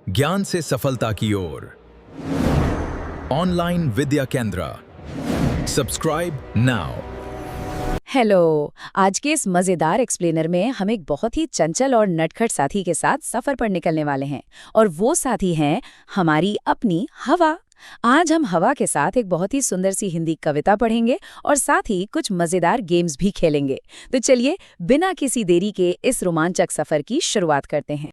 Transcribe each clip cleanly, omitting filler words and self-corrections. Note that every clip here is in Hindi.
ज्ञान से सफलता की ओर। ऑनलाइन विद्या केंद्र। Subscribe now. हेलो। आज के इस मजेदार एक्सप्लेनर में हम एक बहुत ही चंचल और नटखट साथी के साथ सफर पर निकलने वाले हैं और वो साथी हैं हमारी अपनी हवा। आज हम हवा के साथ एक बहुत ही सुंदर सी हिंदी कविता पढ़ेंगे और साथ ही कुछ मजेदार गेम्स भी खेलेंगे। तो चलिए बिना किसी देरी के इस रोमांचक सफर की शुरुआत करते हैं।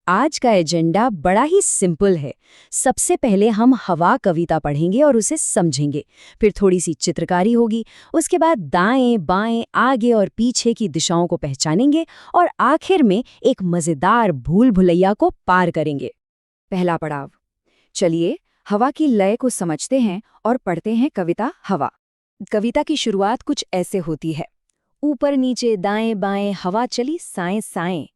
आज का एजेंडा बड़ा ही सिंपल है। सबसे पहले हम हवा कविता पढ़ेंगे और उसे समझेंगे, फिर थोड़ी सी चित्रकारी होगी, उसके बाद दाएं बाएं आगे और पीछे की दिशाओं को पहचानेंगे और आखिर में एक मजेदार भूल भुलैया को पार करेंगे। पहला पड़ाव, चलिए हवा की लय को समझते हैं और पढ़ते हैं कविता हवा। कविता की शुरुआत कुछ ऐसे होती है। ऊपर नीचे दाएं बाएं हवा चली साएं साएं।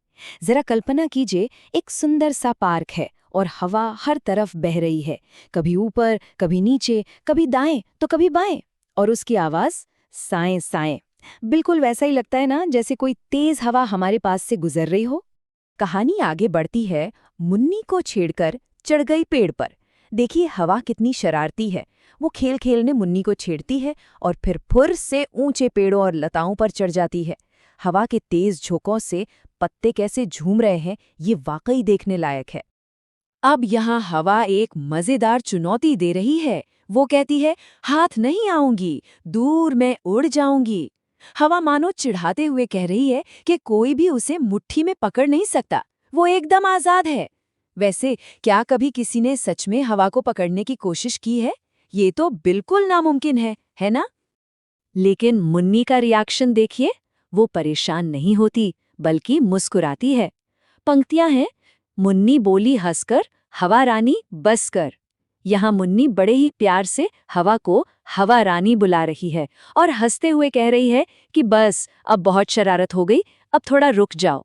जरा कल्पना कीजिए, एक सुंदर सा पार्क है और हवा हर तरफ बह रही है, कभी ऊपर कभी नीचे, कभी दाएं तो कभी बाएं, और उसकी आवाज साएं साएं। बिल्कुल वैसा ही लगता है ना, जैसे कोई तेज हवा हमारे पास से गुजर रही हो। कहानी आगे बढ़ती है। मुन्नी को छेड़कर चढ़ गई पेड़ पर। देखिए हवा कितनी शरारती है। वो खेल खेल में मुन्नी को छेड़ती है और फिर फुर से ऊंचे पेड़ों और लताओं पर चढ़ जाती है। हवा के तेज झोंकों से पत्ते कैसे झूम रहे हैं, ये वाकई देखने लायक है। अब यहाँ हवा एक मजेदार चुनौती दे रही है। वो कहती है, हाथ नहीं आऊंगी, दूर मैं उड़ जाऊंगी। हवा मानो चिढ़ाते हुए कह रही है कि कोई भी उसे मुट्ठी में पकड़ नहीं सकता, वो एकदम आजाद है। वैसे क्या कभी किसी ने सच में हवा को पकड़ने की कोशिश की है? ये तो बिल्कुल नामुमकिन है ना? लेकिन मुन्नी का रिएक्शन देखिए। वो परेशान नहीं होती, बल्कि मुस्कुराती है। पंक्तियां हैं, मुन्नी बोली हंसकर, हवा रानी बस कर। यहाँ मुन्नी बड़े ही प्यार से हवा को हवा रानी बुला रही है और हंसते हुए कह रही है कि बस अब बहुत शरारत हो गई, अब थोड़ा रुक जाओ।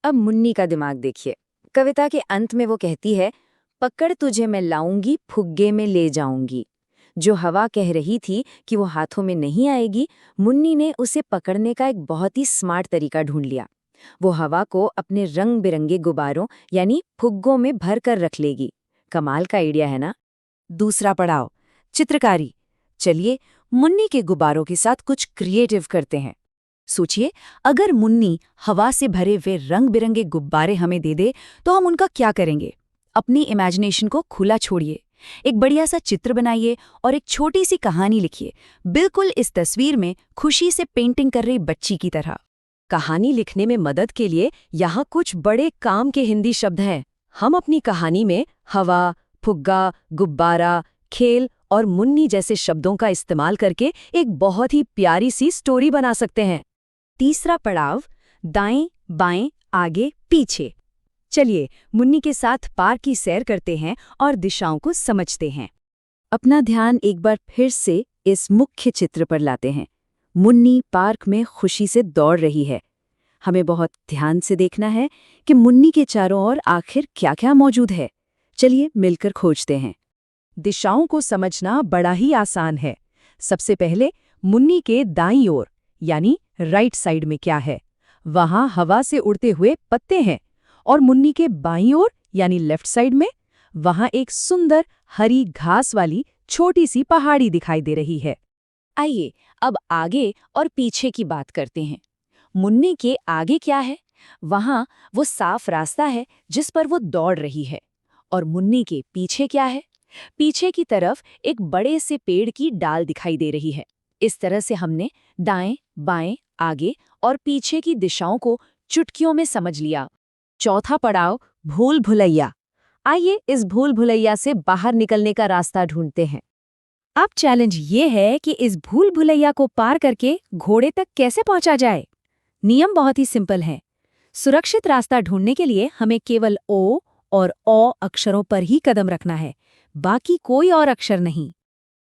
अब मुन्नी का दिमाग देखिए। कविता के अंत में वो कहती है, पकड़ तुझे मैं लाऊंगी, फुग्गे में ले जाऊंगी। जो हवा कह रही थी कि वो हाथों में नहीं आएगी, मुन्नी ने उसे पकड़ने का एक बहुत ही स्मार्ट तरीका ढूंढ लिया। वो हवा को अपने रंग बिरंगे गुब्बारों यानी फुग्गों में भर कर रख लेगी। कमाल का आइडिया है ना? दूसरा पड़ाव, चित्रकारी। चलिए मुन्नी के गुब्बारों के साथ कुछ क्रिएटिव करते हैं। सोचिए, अगर मुन्नी हवा से भरे हुए रंग बिरंगे गुब्बारे हमें दे दे तो हम उनका क्या करेंगे? अपनी इमेजिनेशन को खुला छोड़िए, एक बढ़िया सा चित्र बनाइए और एक छोटी सी कहानी लिखिए, बिल्कुल इस तस्वीर में खुशी से पेंटिंग कर रही बच्ची की तरह। कहानी लिखने में मदद के लिए यहाँ कुछ बड़े काम के हिंदी शब्द हैं। हम अपनी कहानी में हवा, फुग्गा, गुब्बारा, खेल और मुन्नी जैसे शब्दों का इस्तेमाल करके एक बहुत ही प्यारी सी स्टोरी बना सकते हैं। तीसरा पड़ाव, दाएं बाएं आगे पीछे। चलिए मुन्नी के साथ पार्क की सैर करते हैं और दिशाओं को समझते हैं। अपना ध्यान एक बार फिर से इस मुख्य चित्र पर लाते हैं। मुन्नी पार्क में खुशी से दौड़ रही है। हमें बहुत ध्यान से देखना है कि मुन्नी के चारों ओर आखिर क्या-क्या मौजूद है। चलिए मिलकर खोजते हैं। दिशाओं को समझना बड़ा ही आसान है। सबसे पहले मुन्नी के दाईं ओर यानी राइट साइड में क्या है? वहां हवा से उड़ते हुए पत्ते हैं। और मुन्नी के बाईं ओर यानी लेफ्ट साइड में वहां एक सुंदर हरी घास वाली छोटी सी पहाड़ी दिखाई दे रही है। आइए अब आगे और पीछे की बात करते हैं। मुन्नी के आगे क्या है? वहां वो साफ रास्ता है जिस पर वो दौड़ रही है। और मुन्नी के पीछे क्या है? पीछे की तरफ एक बड़े से पेड़ की डाल दिखाई दे रही है। इस तरह से हमने दाएं बाएं आगे और पीछे की दिशाओं को चुटकियों में समझ लिया। चौथा पड़ाव, भूल भुलैया। आइए इस भूल भुलैया से बाहर निकलने का रास्ता ढूंढते हैं। अब चैलेंज ये है कि इस भूल भुलैया को पार करके घोड़े तक कैसे पहुंचा जाए। नियम बहुत ही सिंपल है। सुरक्षित रास्ता ढूंढने के लिए हमें केवल ओ और औ अक्षरों पर ही कदम रखना है, बाकी कोई और अक्षर नहीं।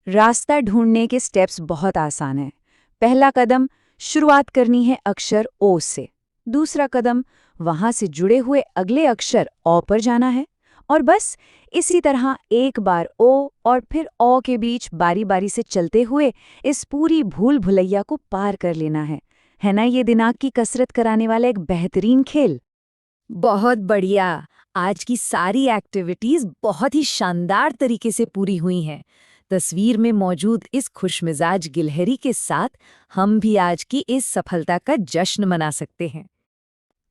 रास्ता ढूंढने के स्टेप्स बहुत आसान हैं। पहला कदम, शुरुआत करनी है अक्षर ओ से। दूसरा कदम, वहां से जुड़े हुए अगले अक्षर औ पर जाना है। और बस इसी तरह एक बार ओ और फिर औ के बीच बारी बारी से चलते हुए इस पूरी भूल भुलैया को पार कर लेना है ना? ये दिमाग की कसरत कराने वाला एक बेहतरीन खेल। बहुत बढ़िया। आज की सारी एक्टिविटीज बहुत ही शानदार तरीके से पूरी हुई हैं। तस्वीर में मौजूद इस खुशमिजाज गिलहरी के साथ हम भी आज की इस सफलता का जश्न मना सकते हैं।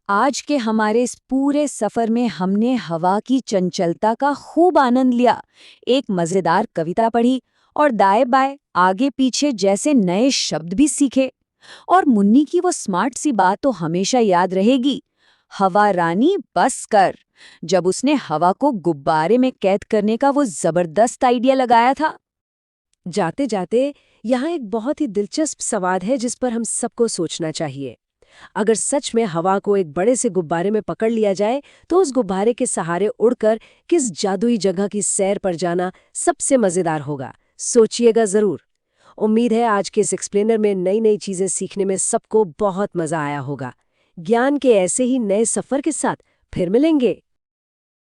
आज के हमारे इस पूरे सफर में हमने हवा की चंचलता का खूब आनंद लिया, एक मजेदार कविता पढ़ी और दाएं बाएं आगे पीछे जैसे नए शब्द भी सीखे। और मुन्नी की वो स्मार्ट सी बात तो हमेशा याद रहेगी, हवा रानी बस कर, जब उसने हवा को गुब्बारे में कैद करने का वो जबरदस्त आइडिया लगाया था। जाते जाते यहाँ एक बहुत ही दिलचस्प सवाल है जिस पर हम सबको सोचना चाहिए। अगर सच में हवा को एक बड़े से गुब्बारे में पकड़ लिया जाए तो उस गुब्बारे के सहारे उड़कर किस जादुई जगह की सैर पर जाना सबसे मजेदार होगा, सोचिएगा जरूर। उम्मीद है आज के इस एक्सप्लेनर में नई नई चीजें सीखने में सबको बहुत मजा आया होगा। ज्ञान के ऐसे ही नए सफर के साथ फिर मिलेंगे।